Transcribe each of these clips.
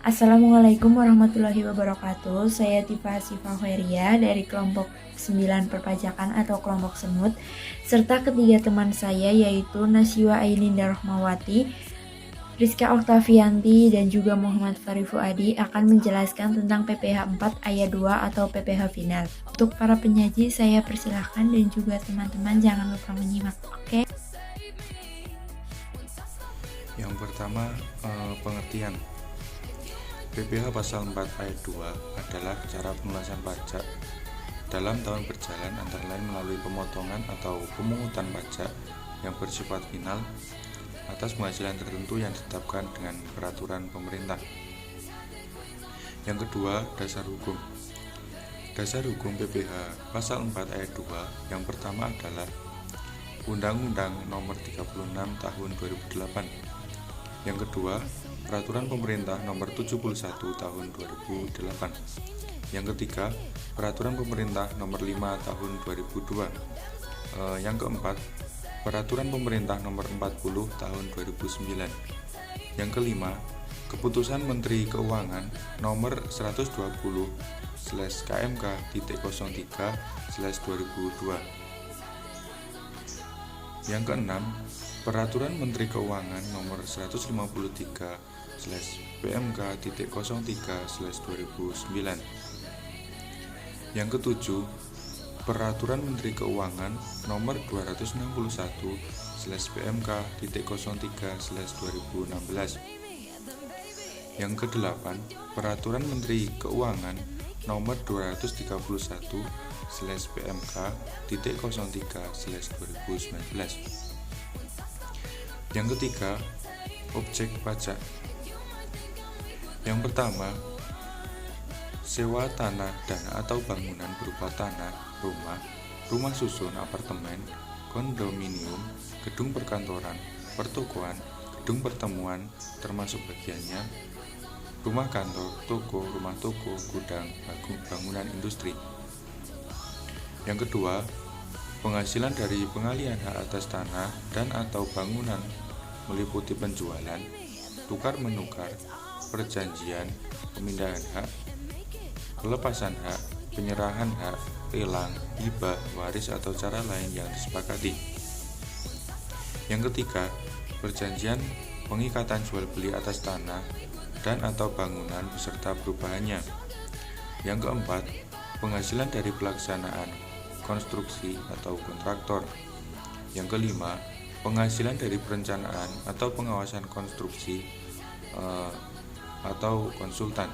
Assalamualaikum warahmatullahi wabarakatuh. Saya Tifa Sifa Khairia dari kelompok 9 perpajakan atau kelompok semut, serta ketiga teman saya yaitu Nasyiwa Ailinda Rahmawati, Rizka Oktavianti, dan juga Muhammad Fari Fuadi akan menjelaskan tentang PPH 4 ayat 2 atau PPH final. Untuk para penyaji saya persilahkan dan juga teman-teman jangan lupa menyimak. Oke. Yang pertama, pengertian. PPH pasal 4 ayat 2 adalah cara pelunasan pajak dalam tahun berjalan antara lain melalui pemotongan atau pemungutan pajak yang bersifat final atas penghasilan tertentu yang ditetapkan dengan peraturan pemerintah. Yang kedua, dasar hukum. Dasar hukum PPH pasal 4 ayat 2 yang pertama adalah Undang-Undang Nomor 36 Tahun 2008. Yang kedua, Peraturan Pemerintah Nomor 71 Tahun 2008. Yang ketiga, Peraturan Pemerintah Nomor 5 Tahun 2002. Yang keempat, Peraturan Pemerintah Nomor 40 Tahun 2009. Yang kelima, Keputusan Menteri Keuangan Nomor 120/KMK.03/2002. Yang keenam, Peraturan Menteri Keuangan Nomor 153/PMK.03/2009. Yang ketujuh, Peraturan Menteri Keuangan Nomor 261/PMK.03/2016. Yang kedelapan, Peraturan Menteri Keuangan Nomor 231/PMK.03/2019. Yang ketiga, objek pajak. Yang pertama, sewa tanah dan atau bangunan berupa tanah, rumah susun, apartemen, kondominium, gedung perkantoran, pertokoan, gedung pertemuan termasuk bagiannya, rumah kantor, toko, rumah toko, gudang, bangunan industri. Yang kedua, penghasilan dari pengalihan hak atas tanah dan atau bangunan meliputi penjualan, tukar-menukar, perjanjian, pemindahan hak, pelepasan hak, penyerahan hak, lelang, hibah, waris atau cara lain yang disepakati. Yang ketiga, perjanjian pengikatan jual beli atas tanah dan atau bangunan beserta perubahannya. Yang keempat, penghasilan dari pelaksanaan konstruksi atau kontraktor. Yang kelima, penghasilan dari perencanaan atau pengawasan konstruksi atau konsultan.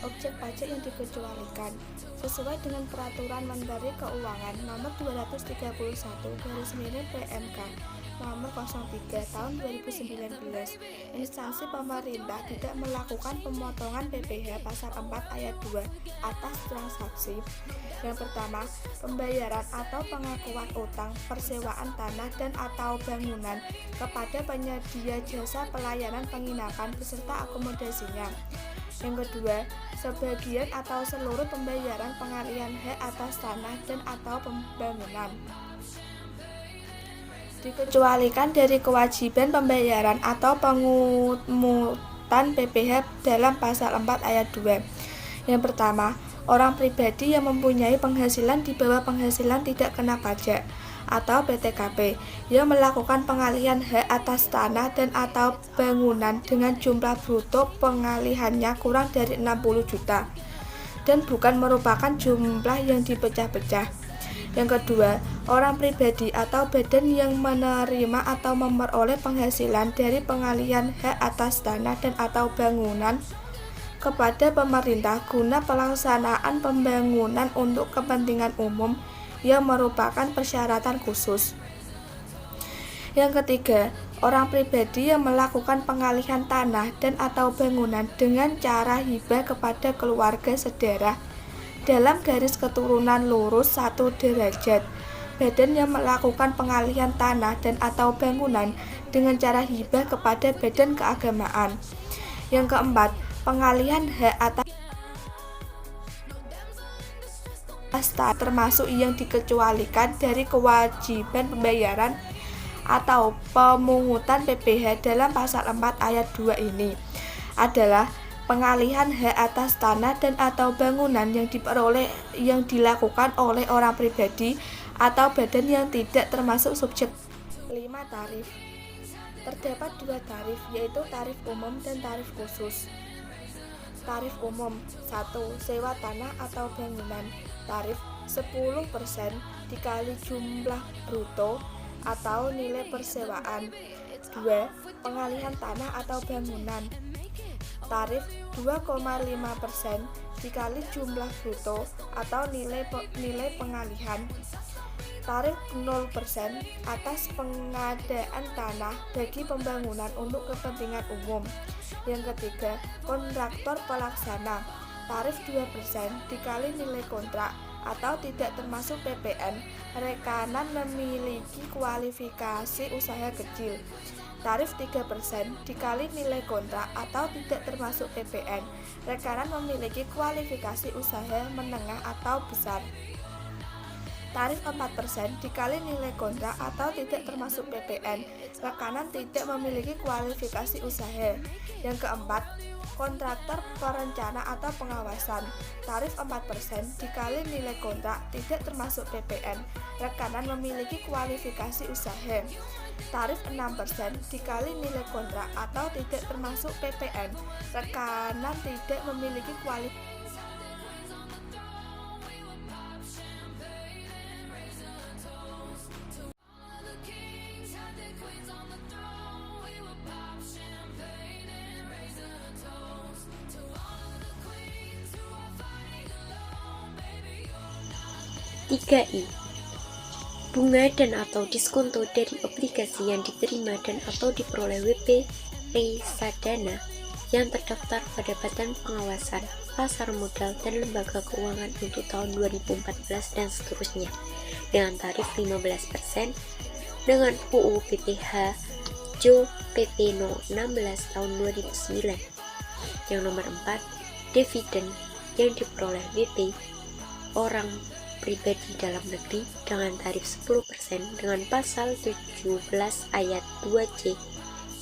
Objek pajak yang dikecualikan sesuai dengan Peraturan Menteri Keuangan Nomor 231/PMK Nomor 03 Tahun 2019. Instansi pemerintah tidak melakukan pemotongan PPH pasal 4 ayat 2 atas transaksi. Yang pertama, pembayaran atau pengakuan utang, persewaan tanah dan atau bangunan kepada penyedia jasa pelayanan penginapan beserta akomodasinya. Yang kedua, sebagian atau seluruh pembayaran pengalihan hak atas tanah dan atau pembangunan dikecualikan dari kewajiban pembayaran atau pengutan PPH dalam pasal 4 ayat 2. Yang pertama, orang pribadi yang mempunyai penghasilan di bawah penghasilan tidak kena pajak atau PTKP yang melakukan pengalihan hak atas tanah dan atau bangunan dengan jumlah bruto pengalihannya kurang dari 60 juta dan bukan merupakan jumlah yang dipecah-pecah. Yang kedua, orang pribadi atau badan yang menerima atau memperoleh penghasilan dari pengalihan hak atas tanah dan atau bangunan kepada pemerintah guna pelaksanaan pembangunan untuk kepentingan umum yang merupakan persyaratan khusus. Yang ketiga, orang pribadi yang melakukan pengalihan tanah dan atau bangunan dengan cara hibah kepada keluarga saudara dalam garis keturunan lurus 1 derajat. Badan yang melakukan pengalihan tanah dan atau bangunan dengan cara hibah kepada badan keagamaan. Yang keempat, pengalihan hak atas termasuk yang dikecualikan dari kewajiban pembayaran atau pemungutan PPh dalam pasal 4 ayat 2 ini adalah pengalihan hak atas tanah dan atau bangunan yang dilakukan oleh orang pribadi atau badan yang tidak termasuk subjek. 5. Tarif. Terdapat 2 tarif, yaitu tarif umum dan tarif khusus. Tarif umum 1. Sewa tanah atau bangunan. Tarif 10% dikali jumlah bruto atau nilai persewaan. 2. Pengalihan tanah atau bangunan. Tarif 2,5% dikali jumlah bruto atau nilai pengalihan. Tarif 0% atas pengadaan tanah bagi pembangunan untuk kepentingan umum. Yang ketiga, kontraktor pelaksana. Tarif 2% dikali nilai kontrak atau tidak termasuk PPN, rekanan memiliki kualifikasi usaha kecil. Tarif 3% dikali nilai kontrak atau tidak termasuk PPN, rekanan memiliki kualifikasi usaha menengah atau besar. Tarif 4% dikali nilai kontrak atau tidak termasuk PPN, rekanan tidak memiliki kualifikasi usaha. Yang keempat, kontraktor perencana atau pengawasan. Tarif 4% dikali nilai kontrak tidak termasuk PPN, rekanan memiliki kualifikasi usaha. Tarif 6% dikali nilai kontrak atau tidak termasuk PPN, rekanan tidak memiliki kualifikasi. I. Bunga dan atau diskonto dari obligasi yang diterima dan atau diperoleh WP Reksadana yang terdaftar pada Badan Pengawasan Pasar Modal dan Lembaga Keuangan untuk tahun 2014 dan seterusnya dengan tarif 15% dengan UU PPh Jo PP No 16 tahun 2009. Yang nomor 4, dividen yang diperoleh WP orang pribadi dalam negeri dengan tarif 10% dengan pasal 17 ayat 2C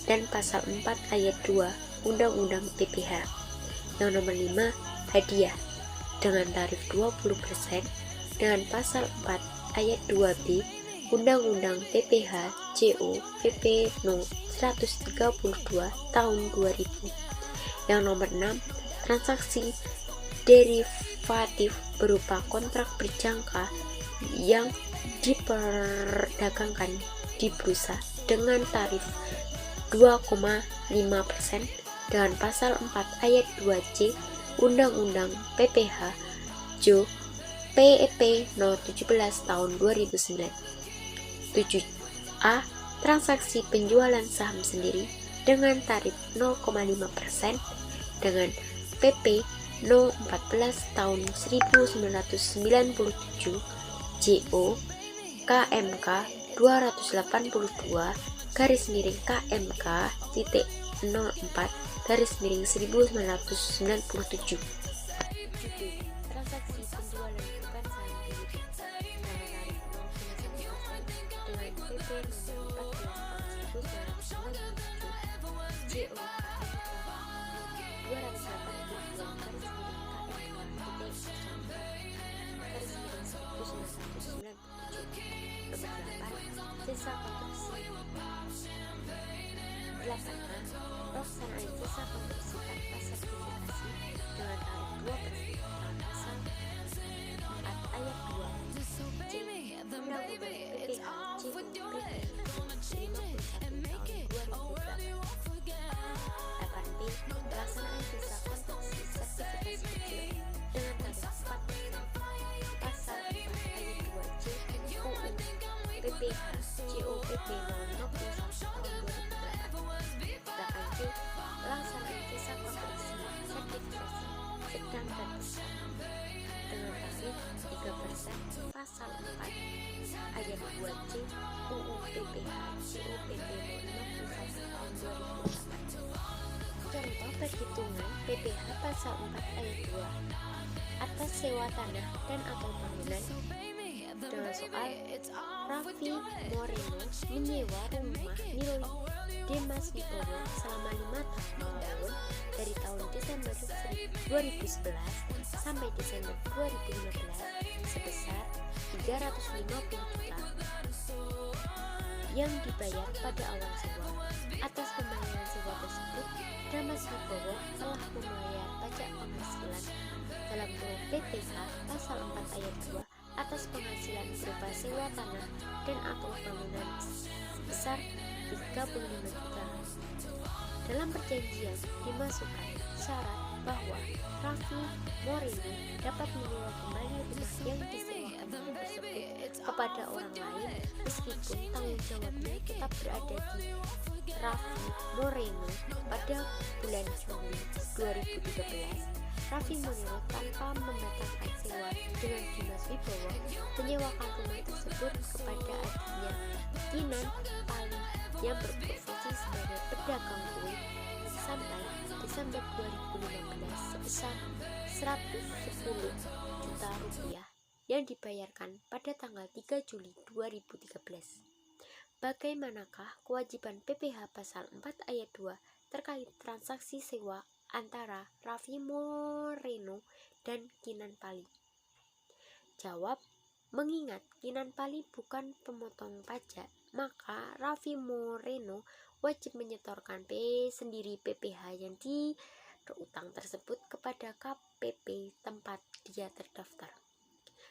dan pasal 4 ayat 2 Undang-Undang PPh. Yang nomor 5, hadiah dengan tarif 20% dengan pasal 4 ayat 2B Undang-Undang PPh JO PP No 132 tahun 2000. Yang nomor 6, transaksi derivatif berupa kontrak berjangka yang diperdagangkan di bursa dengan tarif 2,5% dengan pasal 4 ayat 2C Undang-Undang PPh Jo PEP No 17 tahun 2009. 7A. Transaksi penjualan saham sendiri dengan tarif 0,5% dengan PP No 14 tahun 1997 JO KMK 282 garis miring KMK titik 04 garis miring 1997. Transaksi penjualan bukan saham sendiri dengan PP No 14 tahun 1997 JO Jasa konstruksi. 8. Pelaksanaan jasa konstruksi tanpa sertifikasi dengan tarif 2% dalam pasal 4 ayat 2 C Undang-Undang PPh JO PP 51 tahun 2008. 8B. Pelaksanaan jasa konstruksi sertifikasi kecil dengan tarif 4% pasal 4 ayat 2 C UU PPh JO PP No 61 tahun 2008. 8C. Pelaksanaan jasa konstruksi sertifikasi sedang dan besar dengan tarif 3% pasal 4 ayat 2C UU PPh JO PP No 61 tahun 2008. Contoh perhitungan PPh pasal 4 ayat 2 atas sewa tanah dan atau bangunan dengan soal Raffi Moreno menyewa rumah milik Dimas Wibowo selama 5 tahun dari tahun Desember 2011 sampai Desember 2015 sebesar 350 juta yang dibayar pada awal sewa. Atas pembayaran sewa tersebut, Dimas Wibowo telah membayar pajak penghasilan dalam PPh pasal 4 ayat 2 atas penghasilan berupa sewa tanah dan atau bangunan sebesar 35 juta. Dalam perjanjian dimasukkan syarat bahwa Raffi Moreno dapat menyewa kembali rumah yang disewakan tersebut kepada orang lain meskipun tanggung jawabnya tetap berada di Raffi Moreno. Pada bulan Juli 2013, Raffi Moreno tanpa membatalkan sewa dengan Dimas Wibowo menyewakan rumah tersebut kepada adiknya Kinan Pali yang berprofesi sebagai pedagang kue sampai Desember 2015 sebesar 110 juta rupiah yang dibayarkan pada tanggal 3 Juli 2013. Bagaimanakah kewajiban PPh pasal 4 ayat 2 terkait transaksi sewa antara Raffi Moreno dan Kinan Pali? Jawab, mengingat Kinan Pali bukan pemotong pajak, maka Raffi Moreno wajib menyetorkan sendiri PPh yang berutang tersebut kepada KPP tempat dia terdaftar.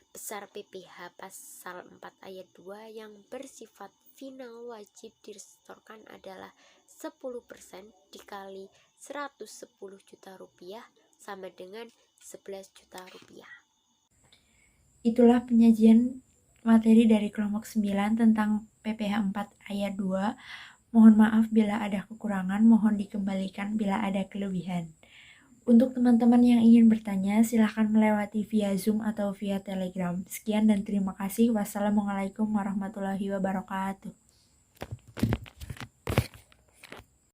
Besar PPh pasal 4 ayat 2 yang bersifat final wajib disetorkan adalah 10% dikali 110 juta rupiah sama dengan 11 juta rupiah. Itulah penyajian materi dari kelompok 9 tentang PPh 4 ayat 2. Mohon maaf bila ada kekurangan, mohon dikembalikan bila ada kelebihan. Untuk teman-teman yang ingin bertanya, silahkan melewati via Zoom atau via Telegram. Sekian dan terima kasih. Wassalamualaikum warahmatullahi wabarakatuh.